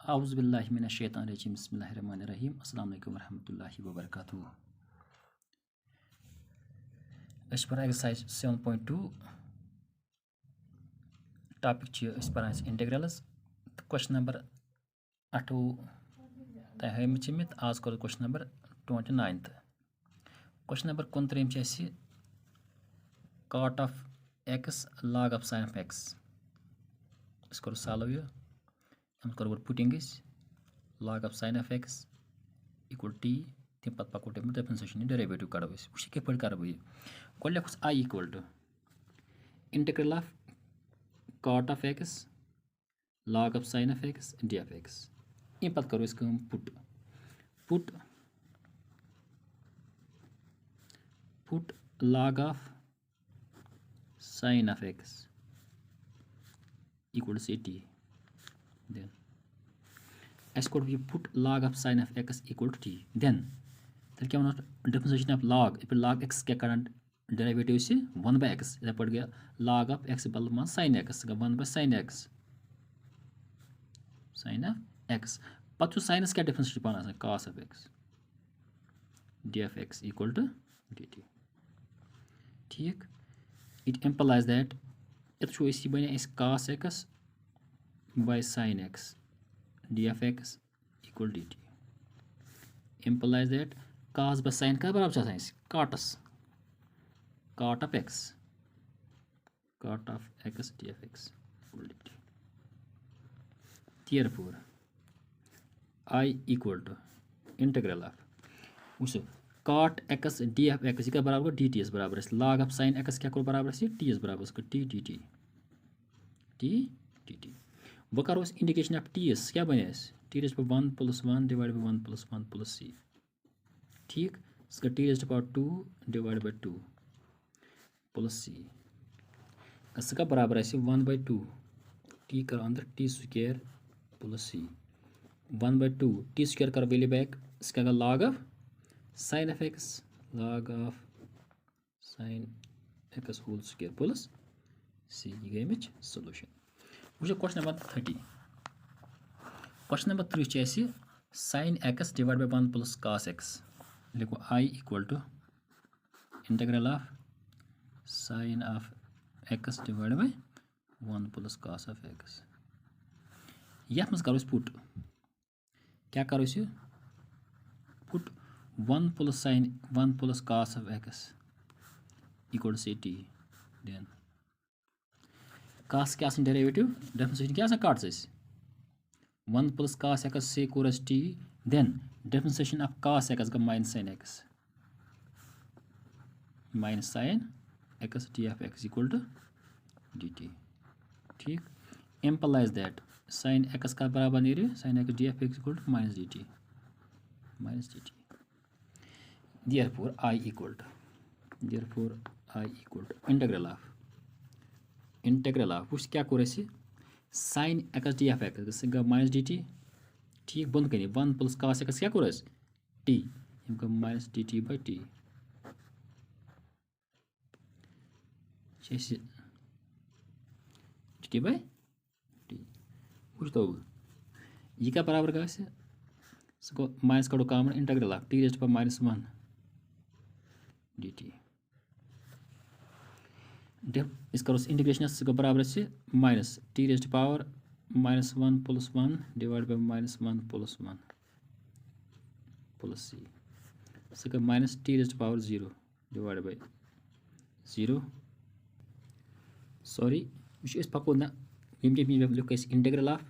Auzubillahi mineşşeytanirracim. Bismillahirrahmanirrahim. Assalamu alaikum warahmatullahi wabarakatuh. As per exercise 7.2 topic is per integrals. Question number 8 tayhamchimit आज करो question number 29th. Question number 23 cot of x log of sin of x. Is करो solve ये. हम करो putting is log of sin of x equal t. तम पे पको तम डिफरेंशिएशन डेरिवेटिव कड़ो वह किप करो गो लेखस I equal to integral of cot of x log of sin of x d of x. इन पे करो put log of sin of x equal to t. Then as could we put log of sin of x equal to t. Then there क्या differentiation of log. If log x क्या current derivative से 1 by x इधर पड़ गया log of x बल मान sin x का 1 by sin x पत्तु sin क्या differentiation पाना है cos of x d of x equal to dt. ठीक it implies that it show इसी बने इस cos x by sin x d of x equal dt implies that cos by sin का बराबर चाहता है cot of x d of x equal dt. Therefore I equal to integral of cot x d of x का बराबर dt इस बराबर है log of sin x क्या को बराबर है t इस बराबर इसको t dt. वो करो इस इंडिकेशन ऑफ t इस क्या बने t raised to 1 plus 1 divided by 1 plus 1 plus c. ठीक इसका t raised to 2 divided by 2 plus c इसका बराबर है 1 by 2 t कर अंदर t square plus c 1 by 2 t square कर वैल्यू बैक इसका log of sin of x whole square plus c ये गई मिच सॉल्यूशन. मुझे क्वेश्चन नंबर 30. क्वेश्चन नंबर 3 चाहिए sin x divided by 1 plus cos x. लिखो I equal to integral of sin of x divided by 1 plus cos of x. यह मत करो put क्या करो इसे put 1 plus sin 1 plus cos of x equal to t. Then cos क्या derivative differentiation क्या काट से 1 plus cos x से coarse t. Then differentiation of cos x का minus sin x d of x equal to dt. ठीक implies that sin x का बराबर नहीं रहे sin x d of x equal to minus dt. Therefore I equal to integral of कुछ क्या कोरे से sin x d of x का minus dt. ठीक बंद करिए 1 plus cos x क्या कोरस t इनका minus dt by t जैसे dt by t कुछ तो ये क्या बराबर का से इसको माइनस करो common integral of t raised to power -1 dt. इसका इंटीग्रेशन इसको बराबर से minus t raised to power -1 plus 1 divided by -1 plus 1 plus c. इसका minus t raised to power 0 divided by 0. Sorry मुझे इस पको ना इमीडिएटली लिखो इस integral of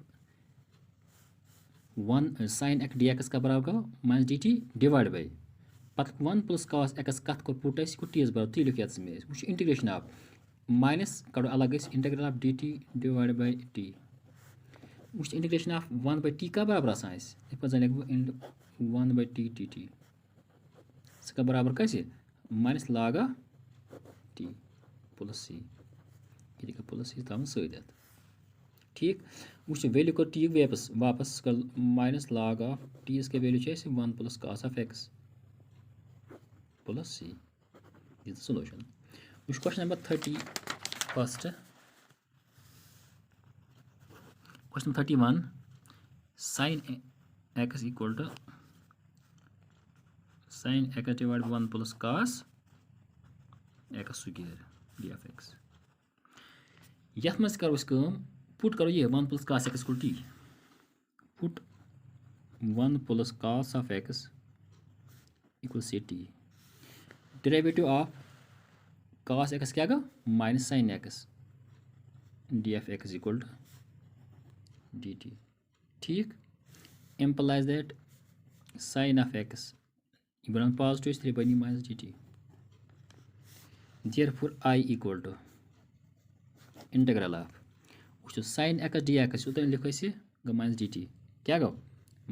1 sin x dx का बराबर का minus dt divided by पत 1 plus cos x कत को पुट है इसको t इस बराबर t लिखिए इसमें मुझे इंटीग्रेशन ऑफ माइनस करो अलग इस integral of dt divided by t मुझे इंटीग्रेशन ऑफ 1 by t का बराबर आसान है इस पर जाने को 1 by t dt इसका बराबर कैसे minus log t plus c ये का plus c ताम सही देता. ठीक मुझे वैल्यू को t वापस कर माइनस log t इसके वैल्यू चाहिए 1 plus cos of x plus c. ये सॉल्यूशन. मुझे question number 31 Question 31 sin x equal to sin x divided by 1 plus cos x square df(x). यथ मज करो पुट करो ये 1 plus cos x equal to t, put 1 plus cos of x equals t, derivative of cos x क्या गो minus sin x df(x) equal to dt, ठीक, implies that sin of x बन positive 3 बनी minus dt, therefore I equal to integral of वो sin x dx उतन लिखो इसे गो minus dt क्या गो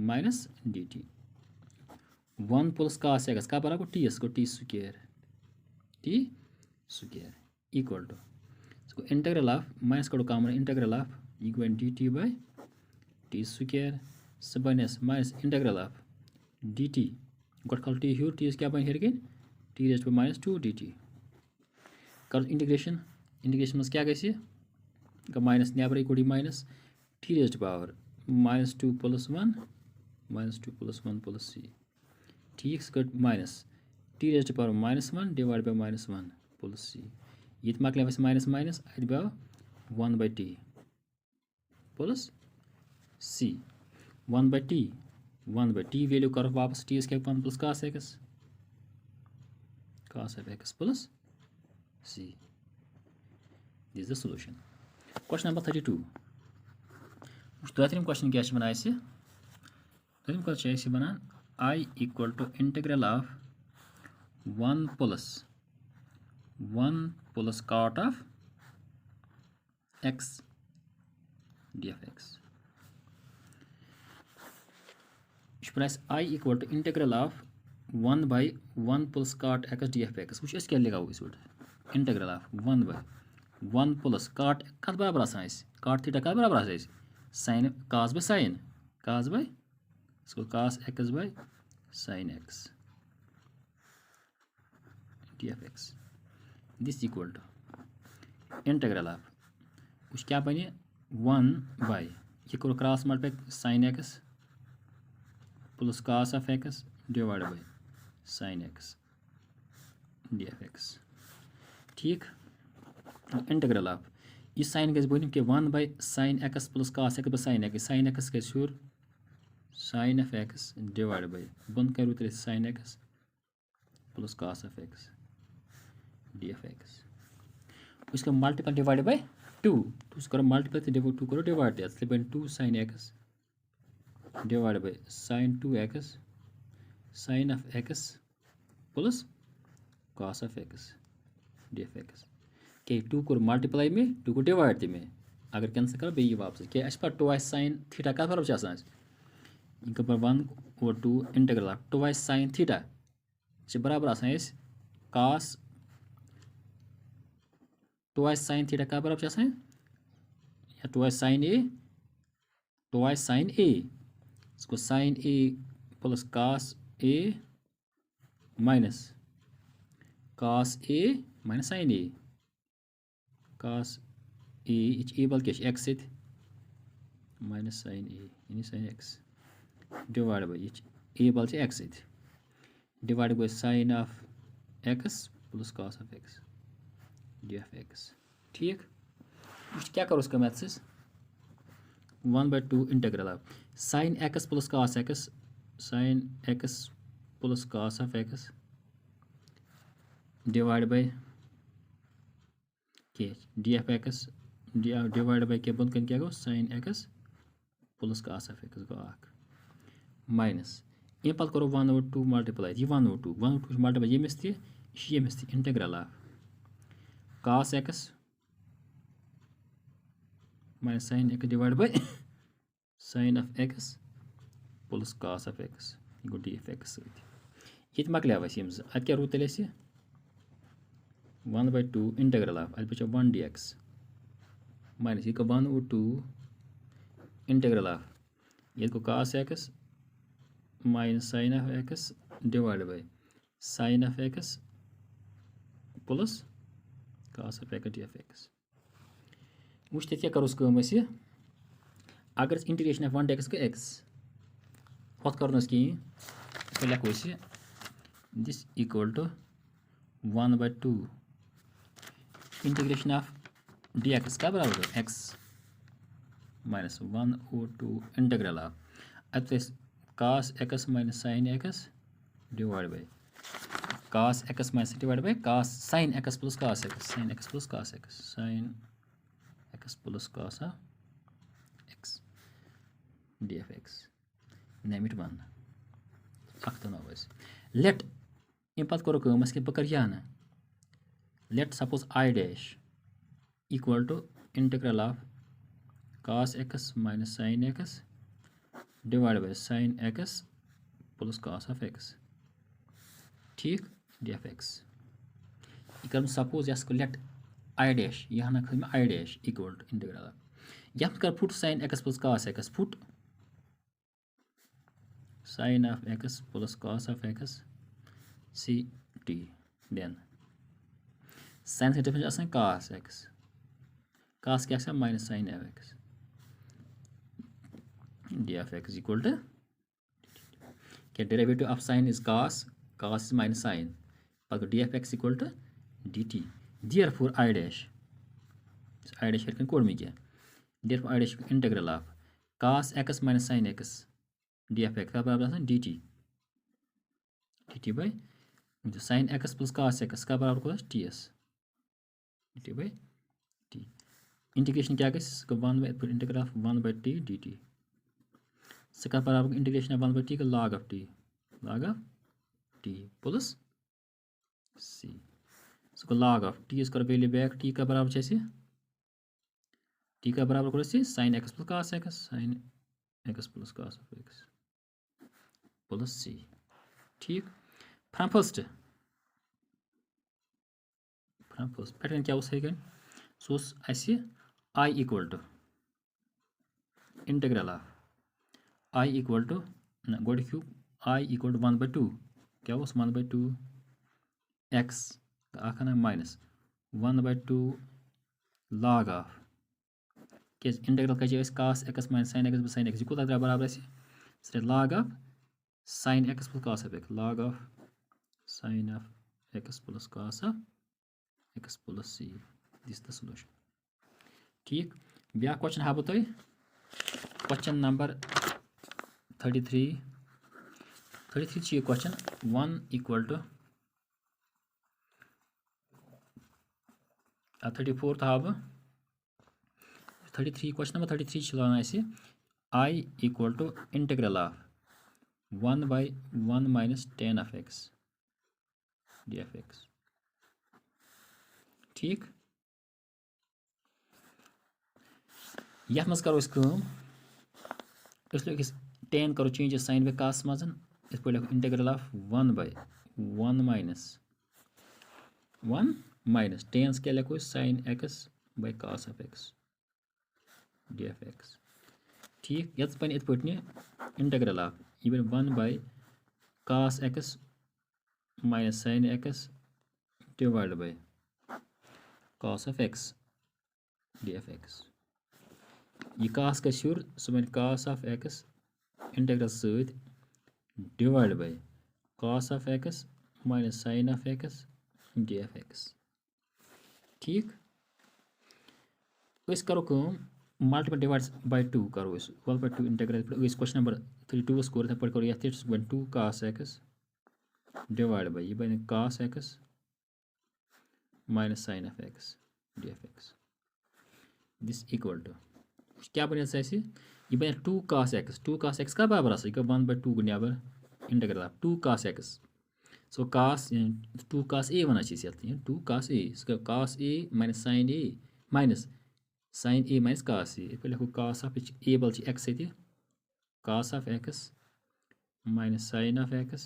minus dt 1 plus cos x का बराबर t इसको t स्क्वायर इक्वल टू इसको इंटीग्रल ऑफ माइनस करो common integral of equal dt by t square सब बनस माइनस इंटीग्रल ऑफ dt गोट कल t ह्यूर t क्या बन हेर t रेस्ट माइनस 2 dt कर इंटीग्रेशन में क्या गई माइनस नबर equal minus t raised power minus 2 plus 1 plus c, ठीक so minus t raised power minus 1 divide by minus 1 plus c, ये मकल माइनस माइनस अत बो 1 by t plus c 1 by t value कर वापस t क्या 1 plus cos of x plus c, this is the solution. Question number 32. Doyam question क्या बनाए दोयम question बनान I equal to integral of 1 plus cot of x df(x). I equal to integral of 1 by 1 plus cot x df(x). वो क्या लिखा इस integral of 1 by 1 plus cot कत बराबर cot theta कत बराबर sin cos by sin इसको cos x by sin x df(x). this equal to integral of उस क्या बने 1 by ये करो cross multiply sin x plus cos of x divided by sin x df(x), ठीक, integral of ये sign गज बन कि 1 by sin x plus cos x by sin x गज हूर sin of x divided by बन करो तेरे sin x plus cos of x df(x), उसका मल्टीपल डिवाइड बाय 2 करो मल्टीपल 2 करो डिवाइड इसलिए बन 2 sin x divide by sin 2x sin of x plus cos of x df(x), के 2 को मल्टीप्लाई में 2 को डिवाइड में अगर कैंसिल करो बे वापस के अस पर 2 sin थीटा का बराबर आसान इनका पर 1 और 2 इंटीग्रल ऑफ 2 sin थीटा से बराबर आसान cos 2 sin थीटा का बराबर आसान या 2 sin a इसको sin a plus cos a minus cos a minus sin a cos a a बल क्या x से माइनस sin a यानी sin x divide bye a बल से x से divide by sin of x plus cos of x df(x), ठीक, क्या करो उसका maths 1 by 2 integral of sin x plus cos x plus cos of x divide bye के df(x) divide by के बन कन क्या गो sin x plus cos of x go minus ये पल करो 1 over 2 मल्टीप्लाई ये 1 over 2 मल्टीप्लाई ये miss integral of cos x minus sin x divide by sin of x plus cos of x go df(x) ये मकल अत क्या Ruth 1 by 2 integral of अत बचो 1 dx माइनस ये 1 over 2 इंटीग्रल ऑफ ये को cos x minus sin of x divide by sin of x plus cos of x df(x), वो क्या करो अगर इंटीग्रेशन ऑफ 1 to x गो x होत कर कहें तो लिखो this equal to 1/2 integration of dx का बराबर x minus 1/2 इंटीग्रल ऑफ अब cos x minus sin x divided by cos x minus divided by cos sin x plus cos x sin x plus cos x sin x plus cos x dfx name it 1 let इन पत करो कम कि बह कर यह let suppose I dash equal to integral of cos x minus sin x divided by sin x plus cos of x ठीक dfx कर suppose yes let I dash यह ना खा I dash equal to integral of यह कर foot sin x plus cos x foot sin of x plus cos of x ct then sin से difference आसान cos x cos क्या है minus sin of x dfx equal to क्या derivative of sin is cos is minus sin but dfx equal to dt therefore I dash here code में क्या therefore I dash integral of cos x minus sin x dfx का बराबर है dt by sin x plus cos x का बराबर होगा ts dt by t integration क्या गई 1 इंटीग्रल ऑफ 1/t dt इसका बराबर इंटीग्रेशन ऑफ 1/t का log of t plus c इसको log of t इसका वैल्यू बैक t का बराबर जैसे t का बराबर करो sin x plus cos x sin x plus cos of x plus c ठीक फ्रॉम फर्स्ट पैटर्न क्या है सो I equal to integral of I equal to go to cube I equal to 1/2 क्या 1/2 x आखना minus 1/2 log of क्या integral क्या cos x minus sin x sin x को बराबर है log of sin x plus cos of x log of sin of x plus cos of x plus c this is the solution ठीक ब्या question हा बह question number 33 question 1 equal to 34 हा बह 33 question number 33 लाना I equal to integral of 1/1 minus tan of x dfx ठीक यह मज करो tan करो चेंज sin by cos मज इस पे लिखो इंटीग्रल ऑफ 1/1 minus tan क्या लिखो sin x by cos of x dfx ठीक ये पे इत पे इंटीग्रल ऑफ ये 1/cos x minus sin x divided by cos of x dfx ये cos का शुर सो cos of x इंटीग्रल सहित divided by cos of x minus sin of x dfx ठीक इस करो कम मल्टीपल डिवाइड बाय 2 करो इस 1/2 integral इस क्वेश्चन नंबर 32 स्कोर था पढ़ करो या 2 cos x divided by ये बने cos x minus sin of x dfx this equal to क्या बने ऐसे ये बने 2 cos x का बराबर है 1/2 गुणियावर integral of 2 cos x so cos 2 cos a बना चाहिए 2 cos a इसका cos a minus sin a minus sin a minus cos a पे लिखो cos of a बल x से cos of x minus sin of x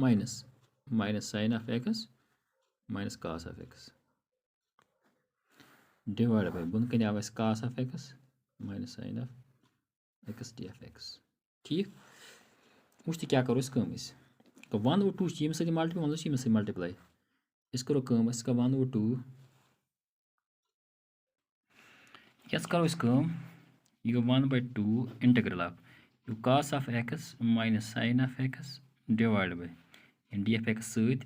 minus sin of x minus cos of x divided by बुन कने आवे cos of x minus sin of x dfx ठीक मुझे क्या करो इस कम इस तो 1/2 यम से मल्टीप्लाई मतलब यम से मल्टीप्लाई इस करो कम इसका 1/2 Jetzt करो इस काम u 1/2 integral of u cos of x minus sin of x divide by d of x सहित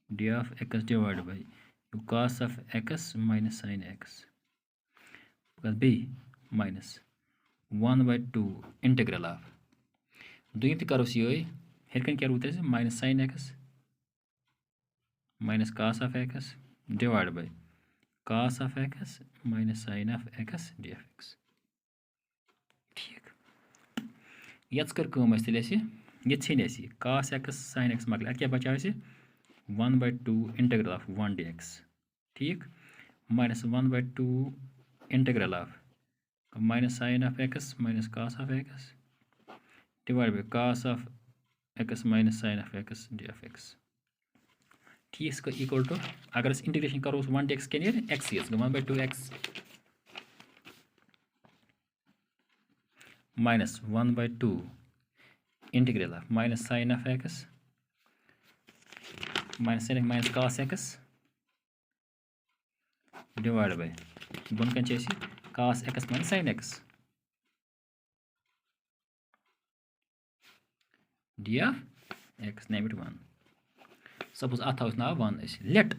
d of x divide by u cos of x minus sin x बी माइनस 1/2 इंटीग्रल ऑफ दोयम तह करोस ये हेरकन क्या रूत minus sin x minus cos of x divide by cos of x minus sin of x dx ठीक यच कर तेल ये छीन cos x sin x मकल क्या बचा 1/2 इंटीग्रल ऑफ 1 dx ठीक minus 1/2 integral of minus sin of x minus cos of x divide by cos of x minus sin of x dx ठीक इसका इक्वल टू अगर इंटीग्रेशन करो 1 dx के लिए x 1/2 x minus 1/2 integral of minus sin of x minus sin minus cos x divide by बन कन cos x minus sin x d of x name it 1 suppose अत now 1 let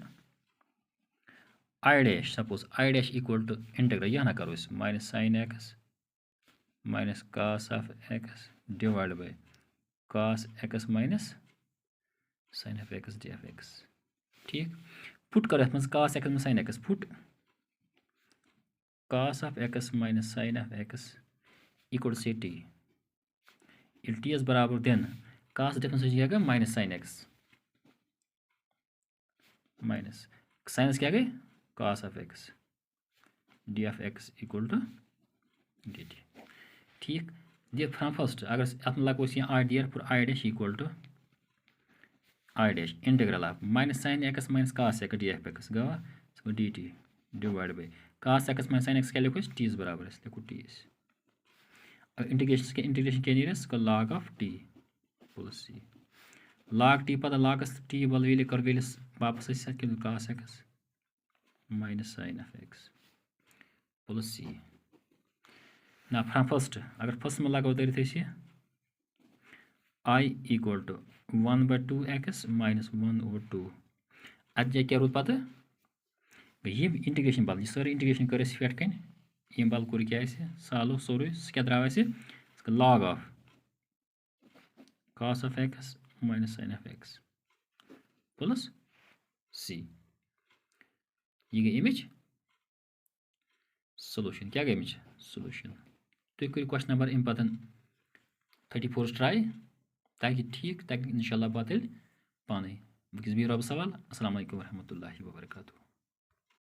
I dash suppose I dash equal to integral यह ना करो minus sin x minus cos of x divide by cos x minus sin of x dx ठीक put करो मज cos x में sin x put cos of x minus sin of x equal से t t इस बराबर then cos difference क्या minus sin x minus साइनस क्या गई cos of x d of x equal to dt ठीक ये फ्रॉम फर्स्ट अगर अत लगो I D for I dash equal to I dash integral of minus sin x minus cos x d of x गवा dt divide by cos x minus sin x क्या लिखो t बराबर लिखो t integration के नीरस का log of t plus c log t पता logस t बल वेल कर वेलिस वापस cos x minus sin of x plus c ना फ्रॉम फर्स्ट अगर फर्स्ट में लगाओ तरी I इक्वल टू 1/2 x माइनस 1/2 अत जाए क्या रूद पता ये इंटीग्रेशन बल सारी इंटीग्रेशन कर पे कन यम बल कोर क्या सालो सोरे क्या द्राव log of cos of x minus sin of x plus c ये गई इमेज सोल्यूशन क्या गई इमेज सोल्यूशन तुम करो क्वेश्चन नंबर अम पतन 34 ट्राई ताकि ठीक ताकि इंशाल्लाह बात पाने वकिस भी रब सवाल अस्सलाम वालेकुम रहमतुल्लाहि व बरकातुहू।